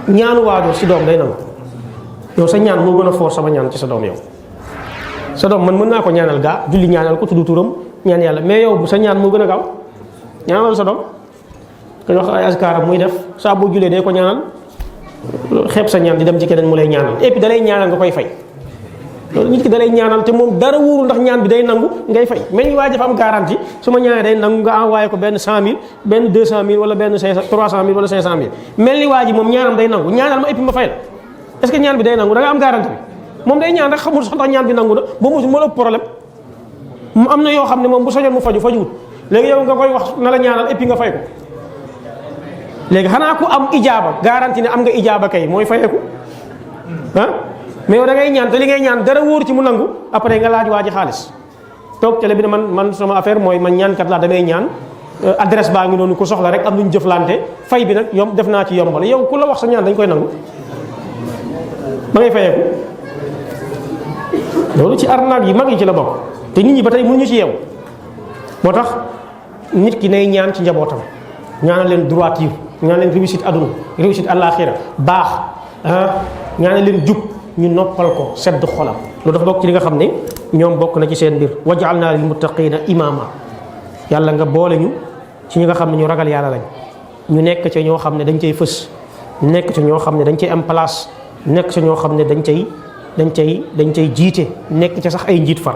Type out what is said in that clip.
ñaanu waajur si doom day nangu yow sa ñaan moo gën a foor sama ñaan ci sa doom yow sa doom man mën naa ko ñaanal gaa julli ñaanal ko tudd turam ñaan yàlla mais yow sa ñaan moo gën a gaaw ñaanal sa doom dañ wax ay askaaram muy def saa boo julee day ko ñaanal xeeb sa ñaan di dem ci keneen mu lay ñaanal et puis da lay ñaanal nga koy fay loolu nit ki da lay ñaanal te moom dara wóorul ndax ñaan bi day nangu ngay fay mel ni waa dafa am garantie su ma ñaanee day nangu nga envoyé ko benn 100000 benn 200000 wala benn 300000 wala 500000 mel ni waa ji moom ñaanam day nangu ñaanal ma et puis ma fay la est-ce que ñaan bi day nangu da nga am garantie bi moom day ñaan rek xamul sax ndax ñaan bi nangu na ba mu ëpp problème mu am na yoo xam ne moom bu soñoon mu fajuwut léegi yow nga koy wax na la ñaanal et puis nga fay ko léegi xanaa ku am ijaaba garantie ne am nga ijaaba kay mooy fayeeku ah mais yow da ngay ñaan te li ngay ñaan dara wóor ci mu nangu après nga laaj waa ji xaalis toog télé bi ne man sama affaire mooy man ñaankat laa damay ñaan adresse baa ngi noonu ko soxla rek am lu ñu jëflante fay bi nag yom def naa ci yombal yow ku la wax sa ñaan dañ koy nangu ba ngay fayeeku loolu ci arnaque yi mag yi ci la bokk te nit ñi ba tey mënuñu ci yeewu moo tax nit ki nay ñaan ci njabootam ñaanal leen droiture ñaanal leen réussite aduna réussite àllaaxira baax ñaanal leen jub ñu noppal ko sedd xolam loolu dafa bokk ci li nga xam ne ñoom bokk na ci seen mbir waj'alnaa lil muttaqiina imaama yàlla nga boole ñu ci ñi nga xam ne ñu ragal yàlla lañ ñu nekk ca ñoo xam ne dañ cay fës nekk ca ñoo xam ne dañ cay am place nekk ca ñoo xam ne dañ cay jiite nekk ca sax ay njiit far